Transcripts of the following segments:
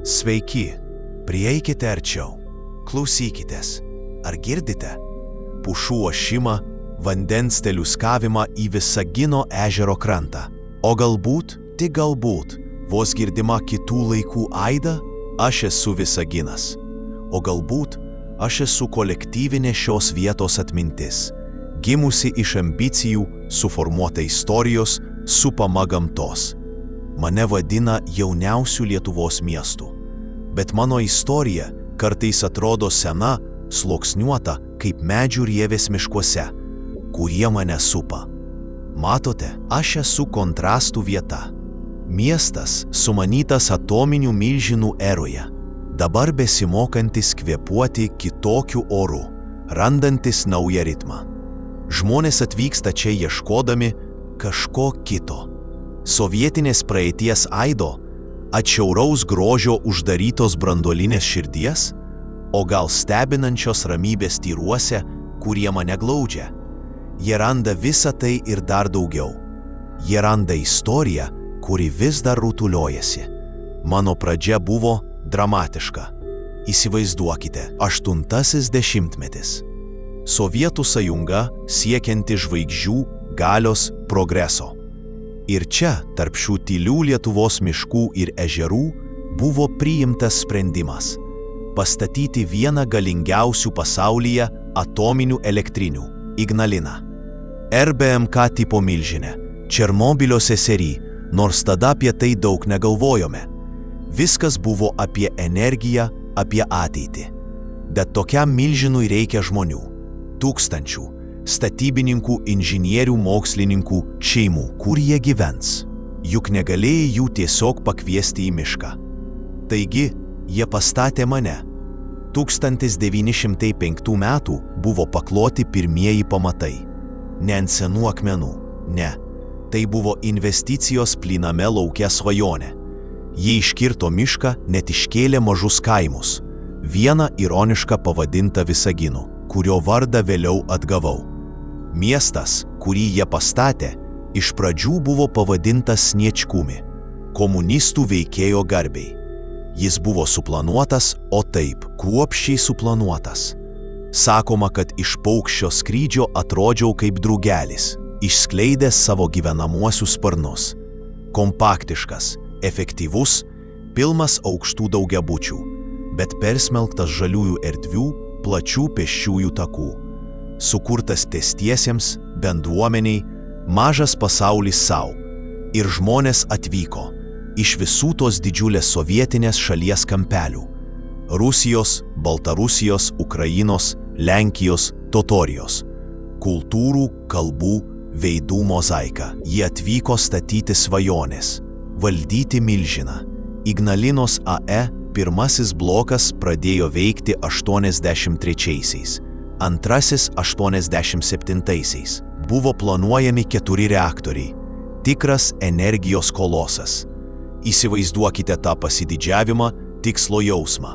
Sveiki, prieikite arčiau, klausykitės. Ar girdite? Pušų ošimą, vandens teliuskavimą į Visagino ežero krantą. O galbūt, tik galbūt, vos girdima kitų laikų aida, aš esu Visaginas. O galbūt, aš esu kolektyvinė šios vietos atmintis, gimusi iš ambicijų, suformuota istorijos, supama gamtos. Mane vadina jauniausių Lietuvos miestų. Bet mano istorija kartais atrodo sena, sluoksniuota kaip medžių rievės miškuose, kurie mane supa. Matote, aš esu kontrastų vieta. Miestas sumanytas atominių milžinų eroje, dabar besimokantis kvėpuoti kitokiu oru, randantis naują ritmą. Žmonės atvyksta čia ieškodami kažko kito. Sovietinės praeities aido, atšiauraus grožio uždarytos branduolinės širdies, o gal stebinančios ramybės tyruose, kurie mane glaudžia. Jie randa visą tai ir dar daugiau. Jie randa istoriją, kuri vis dar rutuliojasi. Mano pradžia buvo dramatiška. Įsivaizduokite, 8-asis dešimtmetis. Sovietų sąjunga siekianti žvaigždžių, galios, progreso. Ir čia, tarp šių tylių Lietuvos miškų ir ežerų, buvo priimtas sprendimas pastatyti vieną galingiausių pasaulyje atominių elektrinių – Ignaliną. RBMK tipo milžinė, Černobilio seserį, nors tada apie tai daug negalvojome. Viskas buvo apie energiją, apie ateitį. Bet tokiam milžinui reikia žmonių. Tūkstančių. Statybininkų, inžinierių, mokslininkų, šeimų, kur jie gyvens. Juk negalėjai jų tiesiog pakviesti į mišką. Taigi, jie pastatė mane. 1905 metų buvo pakloti pirmieji pamatai. Ne ant senų akmenų, ne. Tai buvo investicijos plyname lauke svajonė. Jie iškirto mišką, net iškėlė mažus kaimus. Vieną ironišką pavadintą Visaginu, kurio vardą vėliau atgavau. Miestas, kurį jie pastatė, iš pradžių buvo pavadintas Sniečkumi, komunistų veikėjo garbei. Jis buvo suplanuotas, o taip, kruopščiai suplanuotas. Sakoma, kad iš paukščio skrydžio atrodžiau kaip drugelis, išskleidęs savo gyvenamuosius sparnus. Kompaktiškas, efektyvus, pilnas aukštų daugiabučių, bet persmelktas žaliųjų erdvių, plačių pėsčiųjų takų. Sukurtas pėstiesiems, bendruomeniai, mažas pasaulis sau. Ir žmonės atvyko iš visų tos didžiulės sovietinės šalies kampelių. Rusijos, Baltarusijos, Ukrainos, Lenkijos, Totorijos. Kultūrų, kalbų, veidų mozaika. Jie atvyko statyti svajonės, valdyti milžiną. Ignalinos AE pirmasis blokas pradėjo veikti 83-aisiais. Antrasis 87-aisiais. Buvo planuojami 4 reaktoriai. Tikras energijos kolosas. Įsivaizduokite tą pasididžiavimą, tikslo jausmą.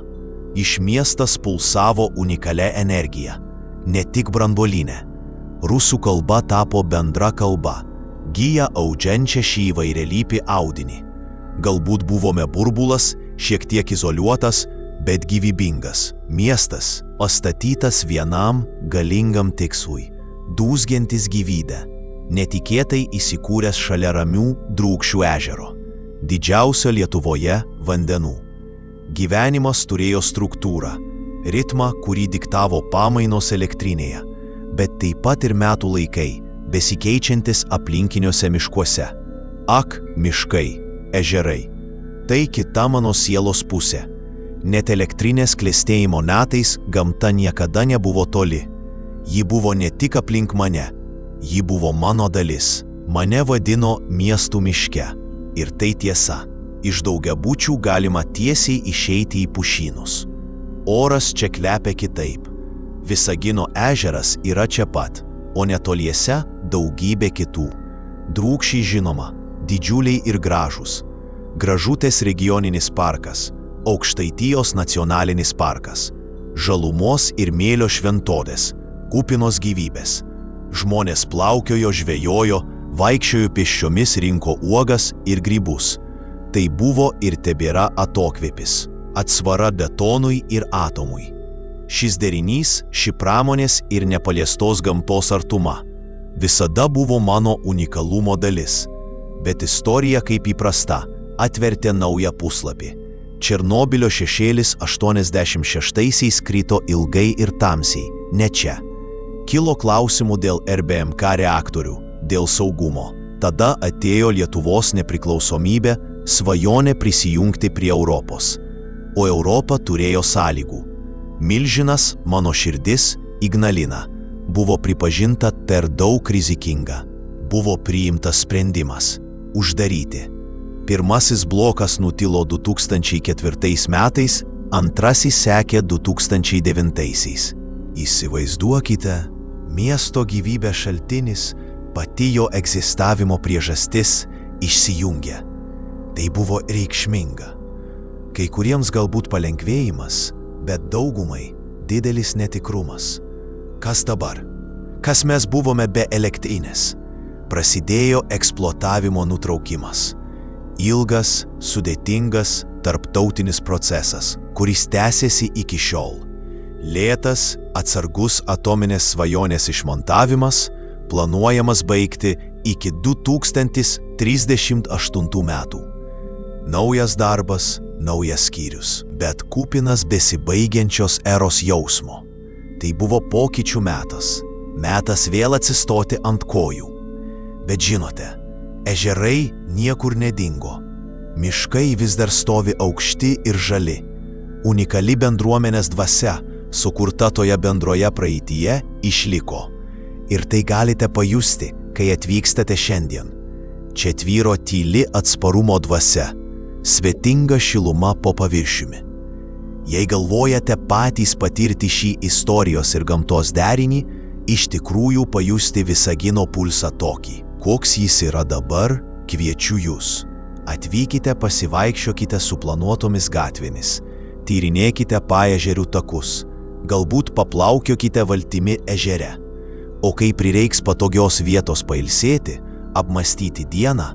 Iš miestas pulsavo unikalia energija. Ne tik branduolinė. Rusų kalba tapo bendra kalba, gyja audžiančia šį įvairialypį audinį. Galbūt buvome burbulas, šiek tiek izoliuotas, bet gyvybingas. Miestas, pastatytas vienam galingam tikslui, dūzgiantis gyvybę, netikėtai įsikūręs šalia ramių Drūkšių ežero, didžiausio Lietuvoje vandenų. Gyvenimas turėjo struktūrą, ritmą, kurį diktavo pamainos elektrinėje, bet taip pat ir metų laikai, besikeičiantis aplinkiniuose miškuose. Ak, miškai, ežerai. Tai kita mano sielos pusė. Net elektrinės klestėjimo metais gamta niekada nebuvo toli. Ji buvo ne tik aplink mane, ji buvo mano dalis. Mane vadino miestų miške. Ir tai tiesa. Iš daugiabučių galima tiesiai išeiti į pušynus. Oras čia kvepia kitaip. Visagino ežeras yra čia pat, o netoliese daugybė kitų. Drūkšiai žinoma, didžiuliai ir gražūs. Gražutės regioninis parkas. Aukštaitijos nacionalinis parkas, žalumos ir mėlio šventovės, kupinos gyvybės. Žmonės plaukiojo, žvejojo, vaikščiojo pėsčiomis, rinko uogas ir grybus. Tai buvo ir tebėra atokvėpis. atsvara betonui ir atomui. Šis derinys, ši pramonės ir nepaliestos gamtos artuma visada buvo mano unikalumo dalis. Bet istorija, kaip įprasta, atvertė naują puslapį. Černobylio šešėlis 86-aisiais krito ilgai ir tamsiai, ne čia. Kilo klausimų dėl RBMK reaktorių, dėl saugumo. Tada atėjo Lietuvos nepriklausomybė, svajonė prisijungti prie Europos. O Europa turėjo sąlygų. Milžinas, mano širdis, Ignalina, buvo pripažinta per daug rizikinga. Buvo priimtas sprendimas – uždaryti. Pirmasis blokas nutilo 2004 metais, antrasis sekė 2009. Įsivaizduokite, miesto gyvybės šaltinis, pati jo egzistavimo priežastis išsijungė. Tai buvo reikšminga. Kai kuriems galbūt palengvėjimas, bet daugumai didelis netikrumas. Kas dabar? Kas mes buvome be elektrinės? Prasidėjo eksploatavimo nutraukimas. Ilgas, sudėtingas, tarptautinis procesas, kuris tęsiasi iki šiol. Lėtas, atsargus atominės svajonės išmontavimas, planuojamas baigti iki 2038 metų. Naujas darbas, naujas skyrius, bet kupinas besibaigiančios eros jausmo. Tai buvo pokyčių metas, metas vėl atsistoti ant kojų. Bet žinote, ežerai niekur nedingo. Miškai vis dar stovi aukšti ir žali. Unikali bendruomenės dvasia, sukurta toje bendroje praeityje, išliko. Ir tai galite pajusti, kai atvykstate šiandien. Čia tvyro tyli atsparumo dvasia, svetinga šiluma po paviršiumi. Jei galvojate patys patirti šį istorijos ir gamtos derinį, iš tikrųjų pajusti Visagino pulsą tokį, koks jis yra dabar, kviečiu jūs. Atvykite, pasivaikščiokite suplanuotomis gatvėmis, tyrinėkite paežerių takus, galbūt paplaukiokite valtimi ežere. O kai prireiks patogios vietos pailsėti, apmąstyti dieną,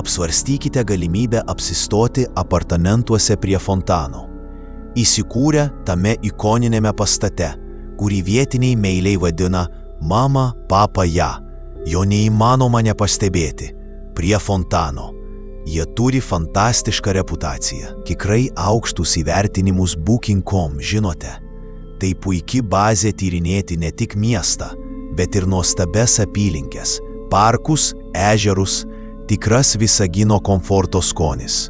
apsvarstykite galimybę apsistoti apartamentuose prie fontano. Įsikūrę tame ikoninėme pastate, kurį vietiniai meiliai vadina Mama, Papa, Ja. Jo neįmanoma nepastebėti. Prie fontano. Jie turi fantastišką reputaciją. Tikrai aukštus įvertinimus Booking.com, žinote. Tai puiki bazė tyrinėti ne tik miestą, bet ir nuostabes apylinkes, parkus, ežerus, tikras Visagino komforto skonis.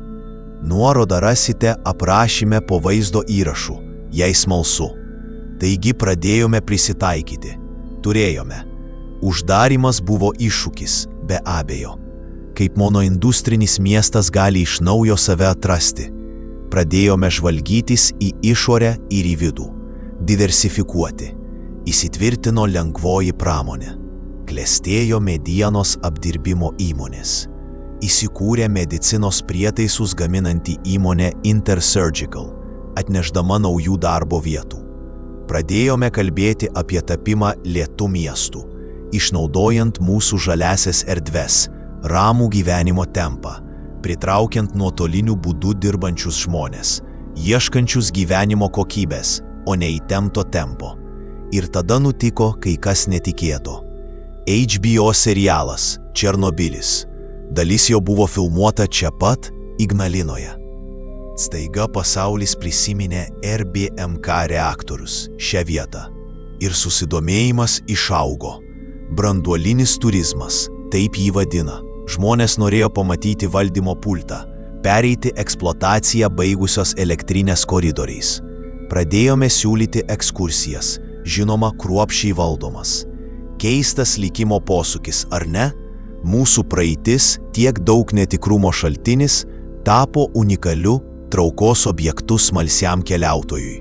Nuorodą rasite aprašyme po vaizdo įrašų, jei smalsu. Taigi pradėjome prisitaikyti. Turėjome. Uždarimas buvo iššūkis, be abejo. Kaip monoindustrinis miestas gali iš naujo save atrasti. Pradėjome žvalgytis į išorę ir į vidų. Diversifikuoti. Įsitvirtino lengvoji pramonė. Klestėjo medienos apdirbimo įmonės. Įsikūrė medicinos prietaisus gaminanti įmonė Intersurgical, atnešdama naujų darbo vietų. Pradėjome kalbėti apie tapimą lėtų miestų, išnaudojant mūsų žaliasias erdves, ramų gyvenimo tempą, pritraukiant nuotoliniu būdu dirbančius žmonės, ieškančius gyvenimo kokybės, o ne įtempto tempo. Ir tada nutiko kai kas netikėto. HBO serialas Černobylis. Dalis jo buvo filmuota čia pat, Ignalinoje. Staiga pasaulis prisiminė RBMK reaktorius, šią vietą. Ir susidomėjimas išaugo. Branduolinis turizmas, taip jį vadina. Žmonės norėjo pamatyti valdymo pultą, pereiti eksploataciją baigusios elektrinės koridoriais. Pradėjome siūlyti ekskursijas, žinoma, kruopščiai valdomas. Keistas likimo posūkis, ar ne? Mūsų praeitis, tiek daug netikrumo šaltinis, tapo unikaliu traukos objektu smalsiam keliautojui.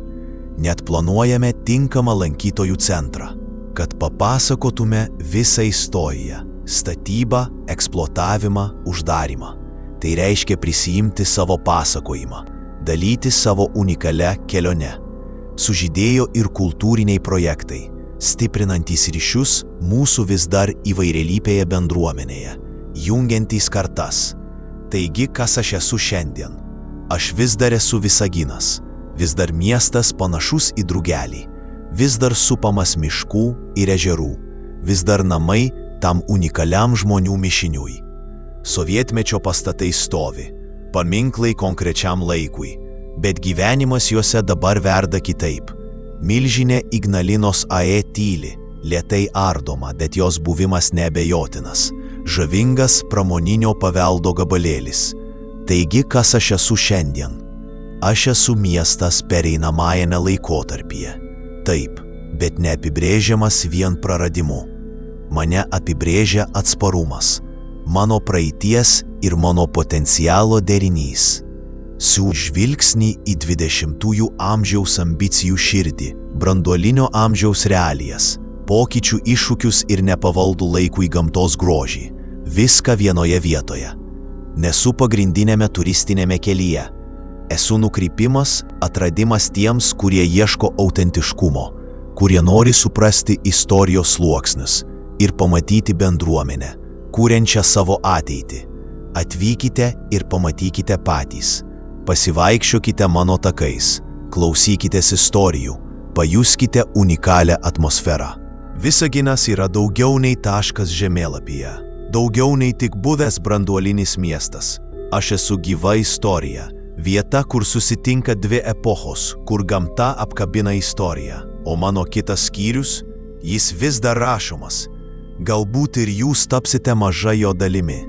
Net planuojame tinkamą lankytojų centrą, kad papasakotume visą istoriją, statybą, eksploatavimą, uždarimą. Tai reiškia prisijimti savo pasakojimą, dalytis savo unikalią kelionę. Sužydėjo ir kultūriniai projektai, stiprinantys ryšius mūsų vis dar įvairialypėje bendruomenėje, jungiantys kartas. Taigi, kas aš esu šiandien? Aš vis dar esu Visaginas, vis dar miestas panašus į drugelį, vis dar supamas miškų ir ežerų, vis dar namai tam unikaliam žmonių mišiniui. Sovietmečio pastatai stovi, paminklai konkrečiam laikui, bet gyvenimas juose dabar verda kitaip. Milžinė Ignalinos AE tyli, lėtai ardoma, bet jos buvimas neabejotinas, žavingas pramoninio paveldo gabalėlis. Taigi, kas aš esu šiandien? Aš esu miestas pereinamajame laikotarpyje. Taip, bet neapibrėžiamas vien praradimu. Mane apibrėžia atsparumas, mano praeities ir mano potencialo derinys. Siū žvilgsnį į 20-ųjų amžiaus ambicijų širdį, branduolinio amžiaus realijas, pokyčių iššūkius ir nepavaldų laikui gamtos grožį. Viską vienoje vietoje. Nesu pagrindinėme turistinėme kelyje. Esu nukrypimas, atradimas tiems, kurie ieško autentiškumo, kurie nori suprasti istorijos sluoksnius ir pamatyti bendruomenę, kuriančią savo ateitį. Atvykite ir pamatykite patys. Pasivaikščiokite mano takais, klausykitės istorijų, pajuskite unikalią atmosferą. Visaginas yra daugiau nei taškas žemėlapyje, daugiau nei tik buvęs branduolinis miestas. Aš esu gyva istorija, vieta, kur susitinka dvi epochos, kur gamta apkabina istoriją, o mano kitas skyrius, jis vis dar rašomas. Galbūt ir jūs tapsite maža jo dalimi.